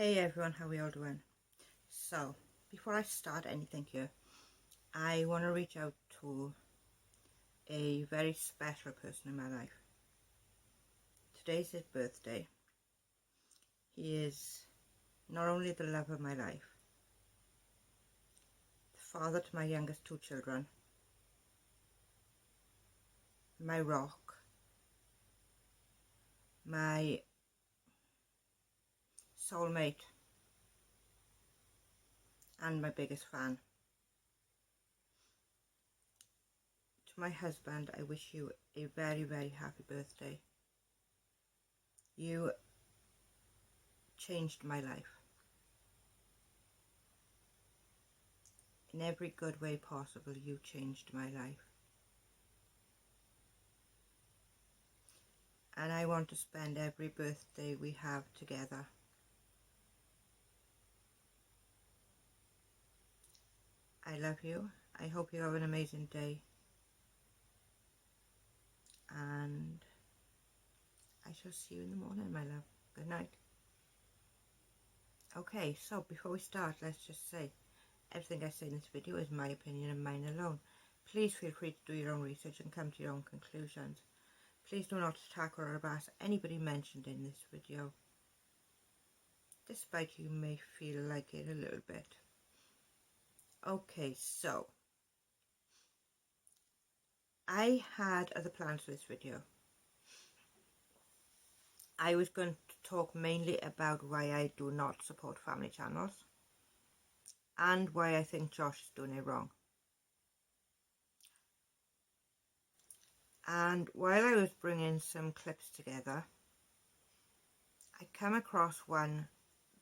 Hey everyone, how are we all doing? So, before I start anything here, I want to reach out to a very special person in my life. Today's his birthday. He is not only the love of my life, the father to my youngest two children, my rock, my soulmate, and my biggest fan. To my husband, I wish you a very, very happy birthday. You changed my life in every good way possible. You changed my life, and I want to spend every birthday we have together. I love you. I hope you have an amazing day, and I shall see you in the morning, my love. Good night. Okay, so before we start, let's just say everything I say in this video is my opinion and mine alone. Please feel free to do your own research and come to your own conclusions. Please do not attack or harass anybody mentioned in this video, despite you may feel like it a little bit. Okay, so I had other plans for this video. I was going to talk mainly about why I do not support family channels and why I think Josh is doing it wrong. And while I was bringing some clips together, I came across one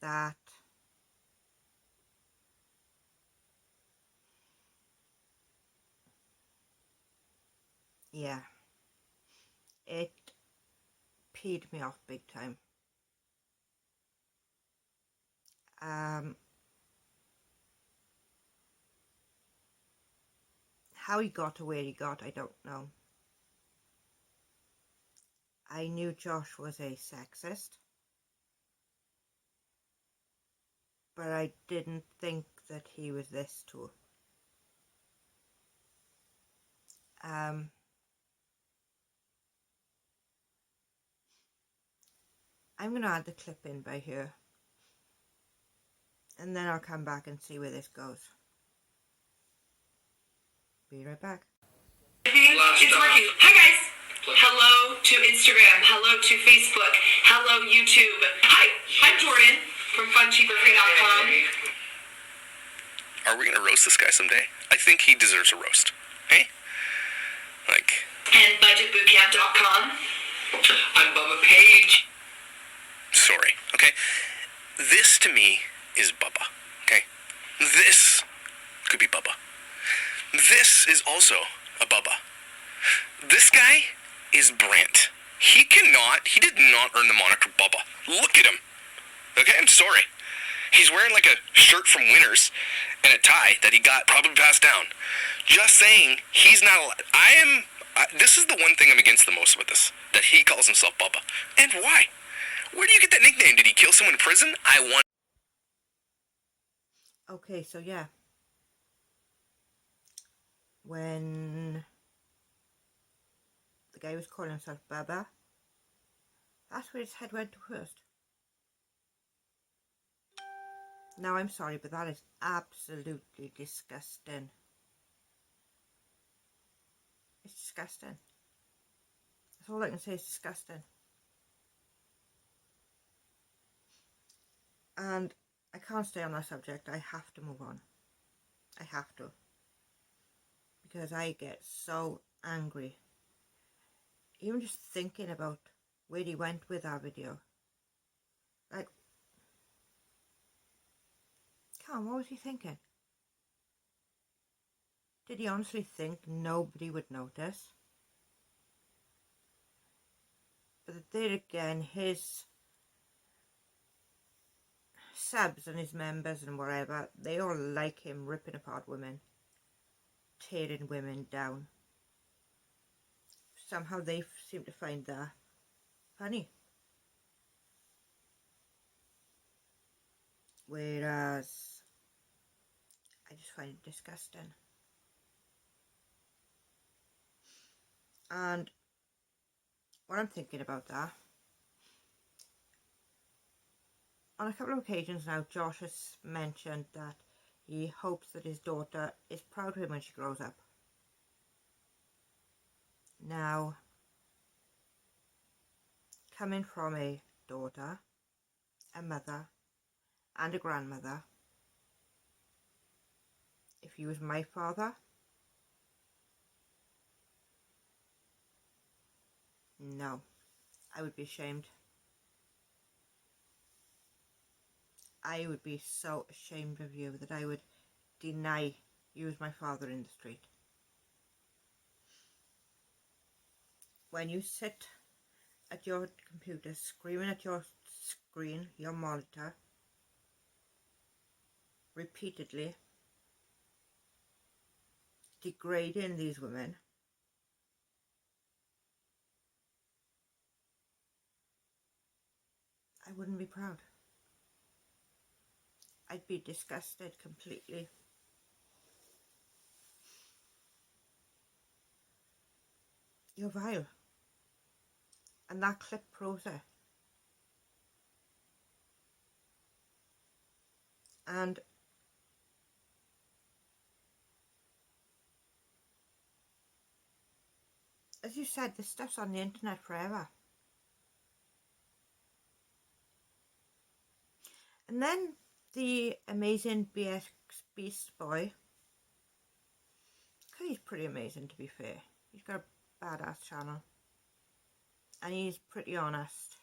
that it peed me off big time. How he got to where he got, I don't know. I knew Josh was a sexist, but I didn't think that he was this too. I'm going to add the clip in by here, and then I'll come back and see where this goes. Be right back. It's working. Hi guys. Hello to Instagram. Hello to Facebook. Hello YouTube. Hi, I'm Jordan from FunCheaperFree.com. Are we gonna roast this guy someday? I think he deserves a roast. Hey? And BudgetBootcamp.com. I'm Bubba Page. Sorry, okay? This to me is Bubba, okay? This could be Bubba. This is also a Bubba. This guy is Brant. He did not earn the moniker Bubba. Look at him. Okay, I'm sorry. He's wearing like a shirt from Winners and a tie that he got probably passed down. Just saying, he's not allowed. This is the one thing I'm against the most with this, that he calls himself Bubba. And why? Where do you get that nickname? Did he kill someone in prison? Okay, so yeah. When the guy was calling himself Bubba, that's where his head went to first. Now, I'm sorry, but that is absolutely disgusting. It's disgusting. That's all I can say is disgusting. And I can't stay on that subject. I have to move on. I have to. Because I get so angry. Even just thinking about where he went with that video. Like, come on, what was he thinking? Did he honestly think nobody would notice? But there again, his subs and his members and whatever, they all like him ripping apart women, tearing women down. Somehow they seem to find that funny. whereas I just find it disgusting. And what I'm thinking about that, on a couple of occasions now, Josh has mentioned that he hopes that his daughter is proud of him when she grows up. Now, coming from a daughter, a mother, and a grandmother, if he was my father, no, I would be ashamed. I would be so ashamed of you that I would deny you as my father in the street. When you sit at your computer screaming at your screen, your monitor, repeatedly, degrading these women, I wouldn't be proud. I'd be disgusted completely. You're vile. And that clip proves it. And as you said, this stuff's on the internet forever. And then the amazing BS Beast Boy, he's pretty amazing to be fair. He's got a badass channel. And he's pretty honest,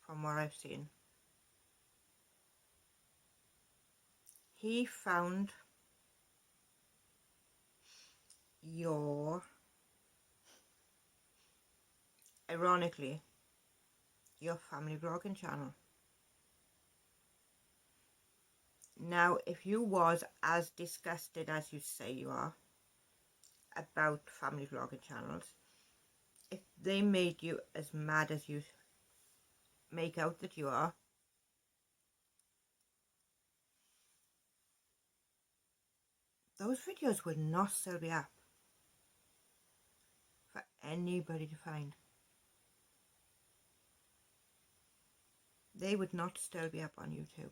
from what I've seen. He found ironically, your family vlogging channel. Now, if you was as disgusted as you say you are about family vlogging channels, if they made you as mad as you make out that you are, those videos would not still be up for anybody to find. They would not still be up on YouTube.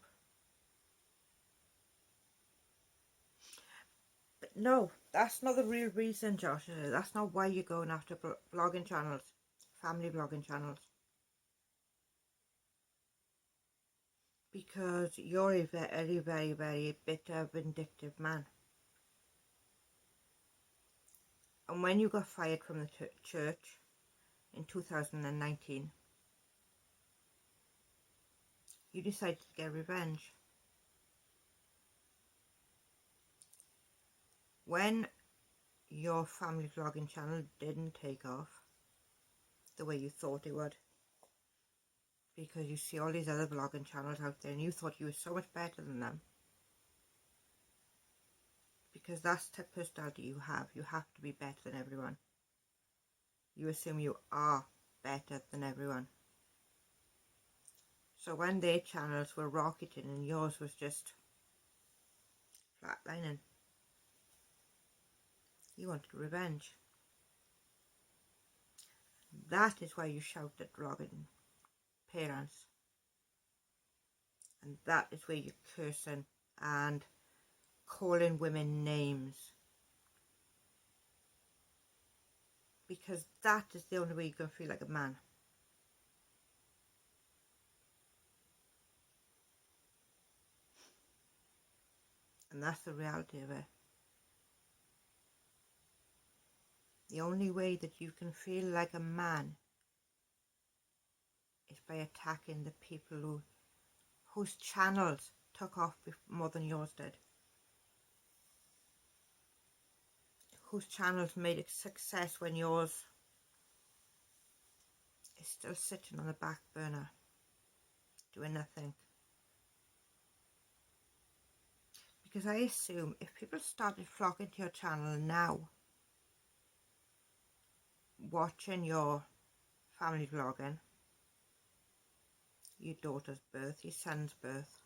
But no, that's not the real reason, Josh. That's not why you're going after vlogging channels, family vlogging channels. Because you're a very, very, very bitter, vindictive man. And when you got fired from the church in 2019, you decided to get revenge. When your family vlogging channel didn't take off the way you thought it would, because you see all these other vlogging channels out there and you thought you were so much better than them, because that's the personality you have to be better than everyone. You assume you are better than everyone. So when their channels were rocketing and yours was just flatlining, you wanted revenge. That is why you shout at vlogging parents. And that is where you're cursing and calling women names. Because that is the only way you're going to feel like a man. And that's the reality of it. The only way that you can feel like a man is by attacking the people whose channels took off more than yours did. Whose channels made a success when yours is still sitting on the back burner, doing nothing. Because I assume if people started flocking to your channel now, watching your family vlogging, your daughter's birth, your son's birth,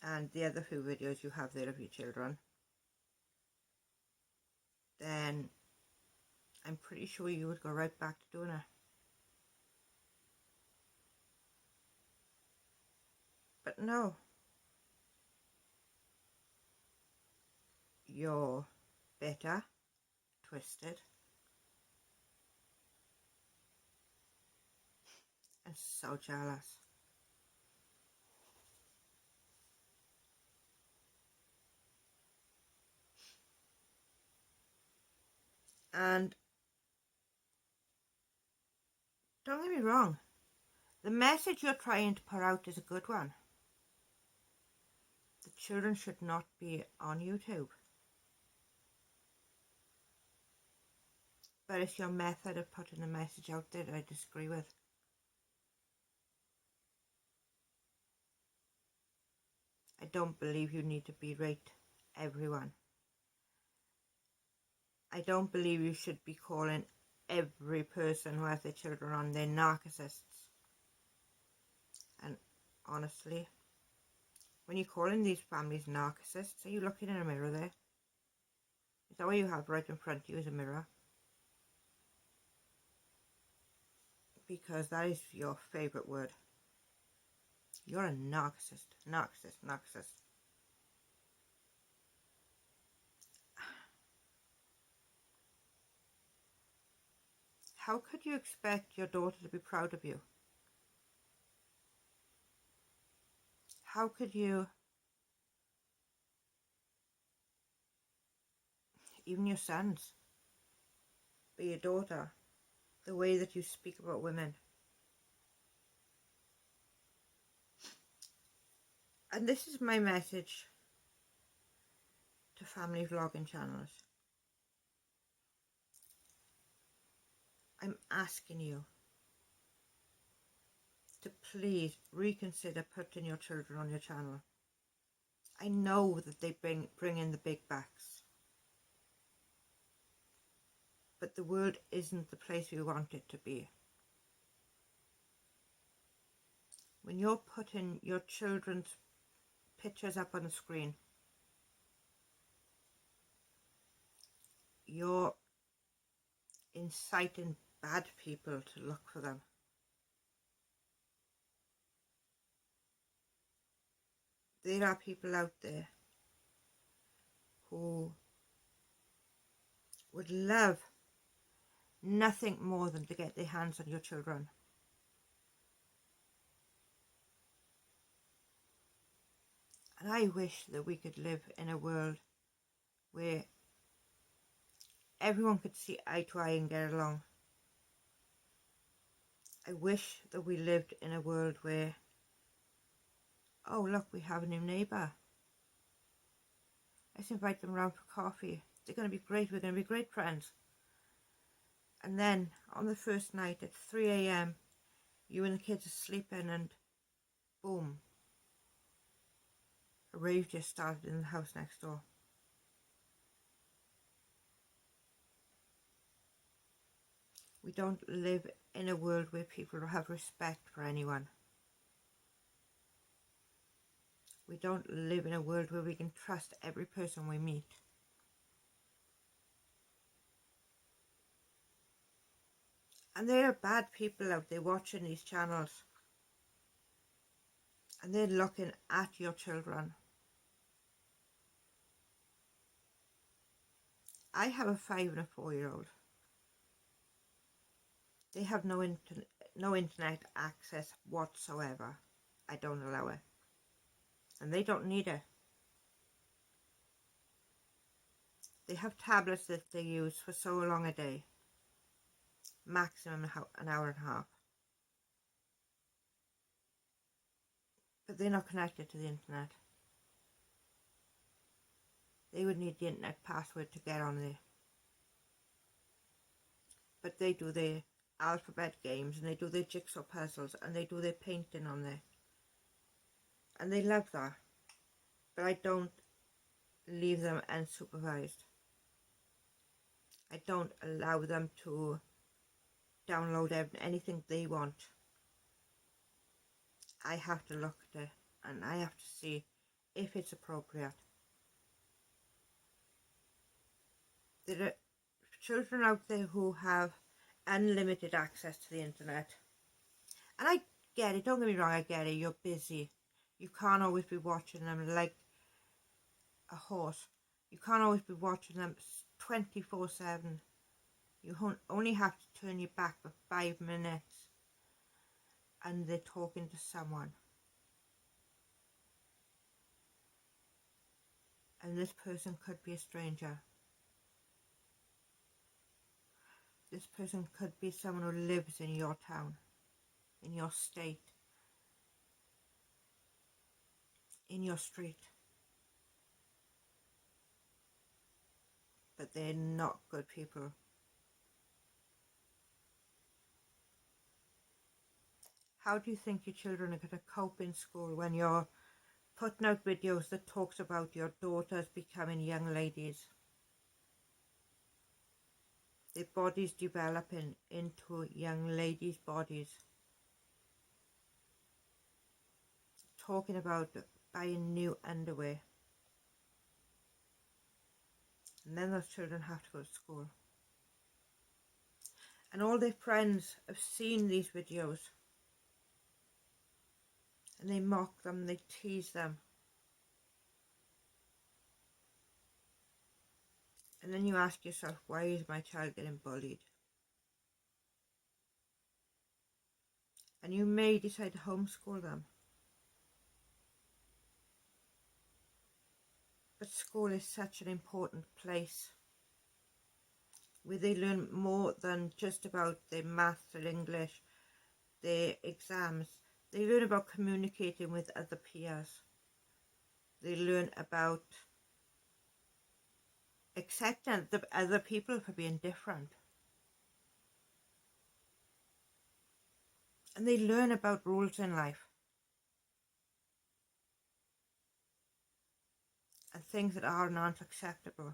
and the other few videos you have there of your children, then I'm pretty sure you would go right back to doing it. But no, you're bitter, twisted, and so jealous. And don't get me wrong, the message you're trying to put out is a good one. The children should not be on YouTube. But it's your method of putting the message out there that I disagree with. I don't believe you need to berate everyone. I don't believe you should be calling every person who has their children on their narcissists. And honestly, when you're calling these families narcissists, are you looking in a mirror there? Is that what you have right in front of you, is a mirror? Because that is your favourite word. You're a narcissist, narcissist, narcissist. How could you expect your daughter to be proud of you? How could you, even your sons, but your daughter, the way that you speak about women? And this is my message to family vlogging channels. I'm asking you to please reconsider putting your children on your channel. I know that they bring in the big bucks, but the world isn't the place we want it to be. When you're putting your children's pictures up on the screen, you're inciting bad people to look for them. There are people out there who would love nothing more than to get their hands on your children. And I wish that we could live in a world where everyone could see eye to eye and get along. I wish that we lived in a world where, oh look, we have a new neighbour. Let's invite them round for coffee. They're going to be great. We're going to be great friends. And then on the first night at 3 a.m, you and the kids are sleeping and boom, a rave just started in the house next door. We don't live in a world where people have respect for anyone. We don't live in a world where we can trust every person we meet. And there are bad people out there watching these channels, and they're looking at your children. I have a 5 and a 4-year-old. They have no internet access whatsoever. I don't allow it. And they don't need it. They have tablets that they use for so long a day. Maximum an hour and a half. But they're not connected to the internet. They would need the internet password to get on there. But they do their alphabet games, and they do their jigsaw puzzles, and they do their painting on there. And they love that. But I don't leave them unsupervised. I don't allow them to download anything they want I have to look at it and I have to see if it's appropriate. There are children out there who have unlimited access to the internet. And I get it, don't get me wrong, I get it, you're busy. You can't always be watching them like a horse. You can't always be watching them 24/7. You only have to turn your back for 5 minutes and they're talking to someone. And this person could be a stranger. This person could be someone who lives in your town, in your state, in your street. But they're not good people. How do you think your children are going to cope in school when you're putting out videos that talks about your daughters becoming young ladies? Their bodies developing into young ladies' bodies. Talking about buying new underwear. And then those children have to go to school. And all their friends have seen these videos. And they mock them, they tease them. And then you ask yourself, why is my child getting bullied? And you may decide to homeschool them. But school is such an important place where they learn more than just about their maths or English, their exams. They learn about communicating with other peers. They learn about accepting the other people for being different. And they learn about rules in life. And things that are and aren't acceptable.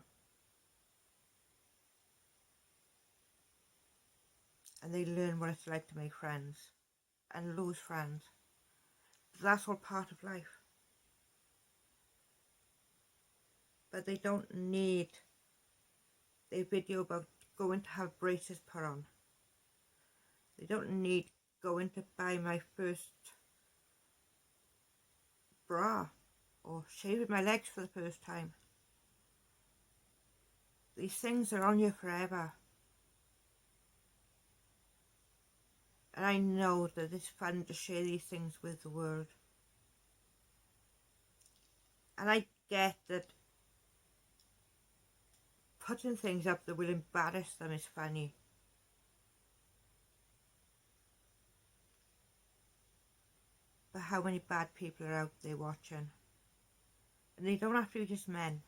And they learn what it's like to make friends and lose friends. That's all part of life. But they don't need a video about going to have braces put on. They don't need going to buy my first bra or shaving my legs for the first time. These things are on you forever. And I know that it's fun to share these things with the world. And I get that putting things up that will embarrass them is funny. But how many bad people are out there watching? And they don't have to be just men.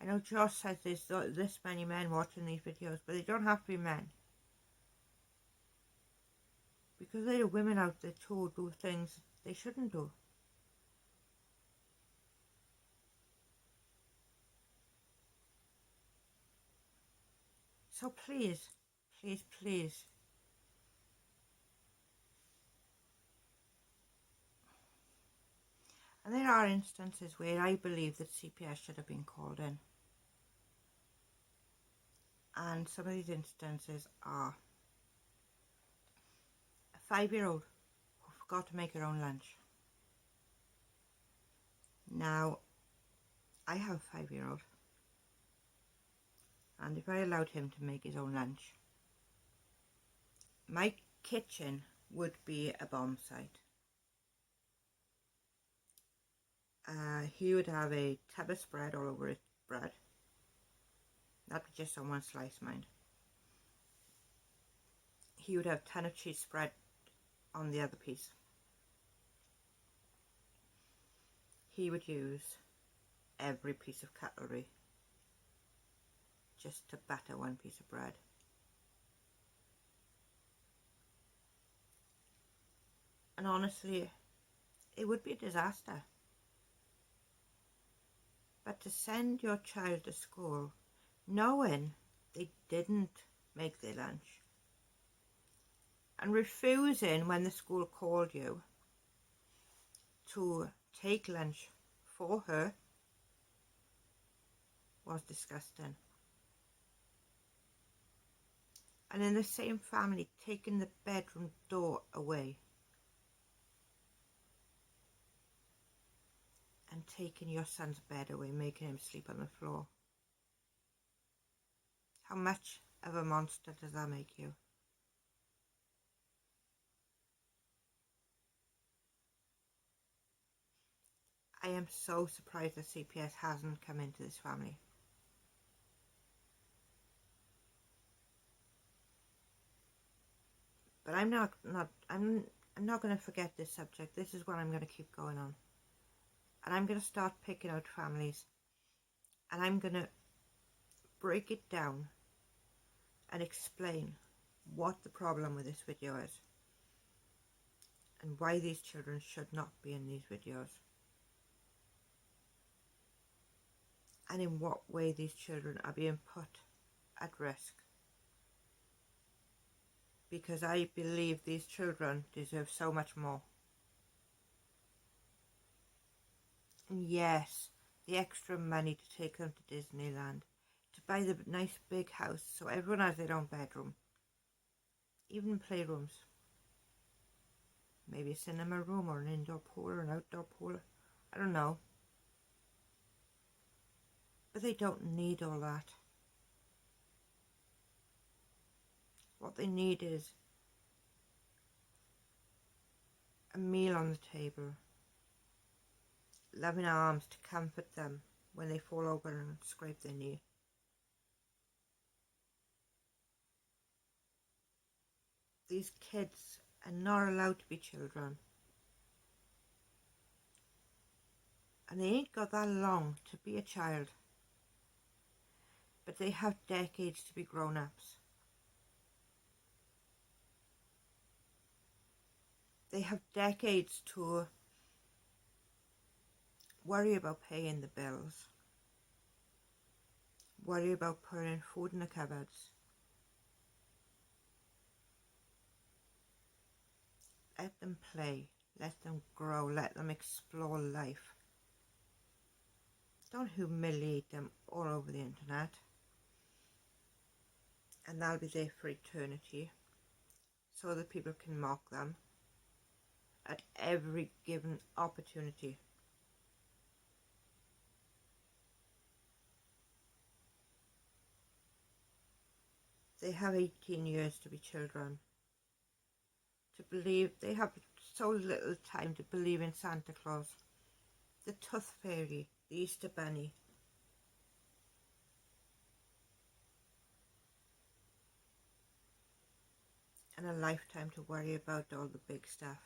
I know Josh says there's this many men watching these videos, but they don't have to be men. Because there are women out there too who do things they shouldn't do. So please, please, please, and there are instances where I believe that CPS should have been called in. And some of these instances are a 5-year-old who forgot to make her own lunch. Now, I have a 5-year-old. And if I allowed him to make his own lunch, my kitchen would be a bomb site. He would have a tub of spread all over his bread. That'd be just on one slice, mind. He would have a ton of cheese spread on the other piece. He would use every piece of cutlery just to batter one piece of bread. And honestly, it would be a disaster. But to send your child to school knowing they didn't make their lunch and refusing when the school called you to take lunch for her was disgusting. And in the same family, taking the bedroom door away and taking your son's bed away, making him sleep on the floor. How much of a monster does that make you? I am so surprised that CPS hasn't come into this family. But I'm not going to forget this subject. This is what I'm going to keep going on. And I'm going to start picking out families. And I'm going to break it down and explain what the problem with this video is. And why these children should not be in these videos. And in what way these children are being put at risk. Because I believe these children deserve so much more. And yes, the extra money to take them to Disneyland, to buy the nice big house so everyone has their own bedroom, even playrooms, maybe a cinema room or an indoor pool or an outdoor pool, I don't know. But they don't need all that. What they need is a meal on the table, loving arms to comfort them when they fall over and scrape their knee. These kids are not allowed to be children. And they ain't got that long to be a child. But they have decades to be grown-ups. They have decades to worry about paying the bills, worry about putting food in the cupboards. Let them play, let them grow, let them explore life. Don't humiliate them all over the internet. And they'll be there for eternity, so that people can mock them at every given opportunity. They have 18 years to be children, to believe. They have so little time to believe in Santa Claus, the Tooth Fairy, the Easter Bunny. And a lifetime to worry about all the big stuff.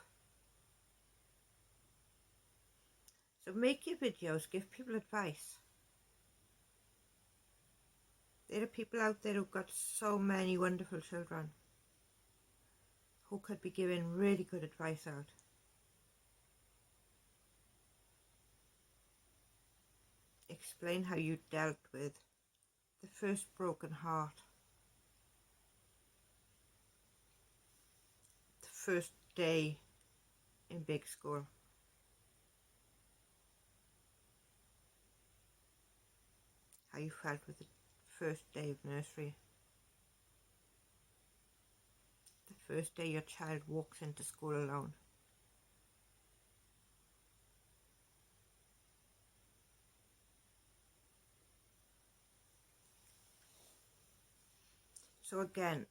So make your videos, give people advice. There are people out there who've got so many wonderful children who could be giving really good advice out. Explain how you dealt with the first broken heart, the first day in big school, how you felt with the first day of nursery, the first day your child walks into school alone. So again,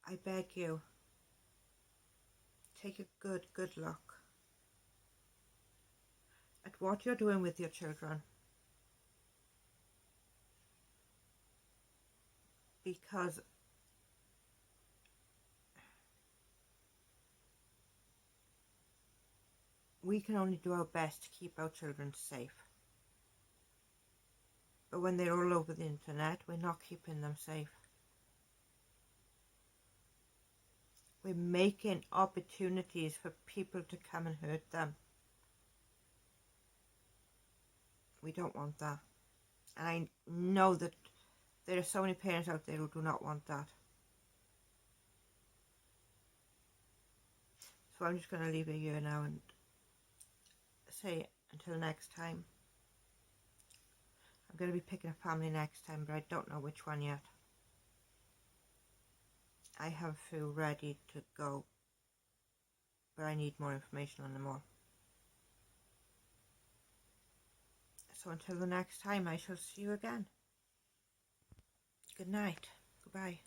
I beg you, take a good look at what you're doing with your children. Because we can only do our best to keep our children safe. But when they're all over the internet, we're not keeping them safe. We're making opportunities for people to come and hurt them. We don't want that. And I know that there are so many parents out there who do not want that. So I'm just going to leave it here now and say until next time. I'm going to be picking a family next time, but I don't know which one yet. I have a few ready to go, but I need more information on them all. So until the next time, I shall see you again. Good night. Goodbye.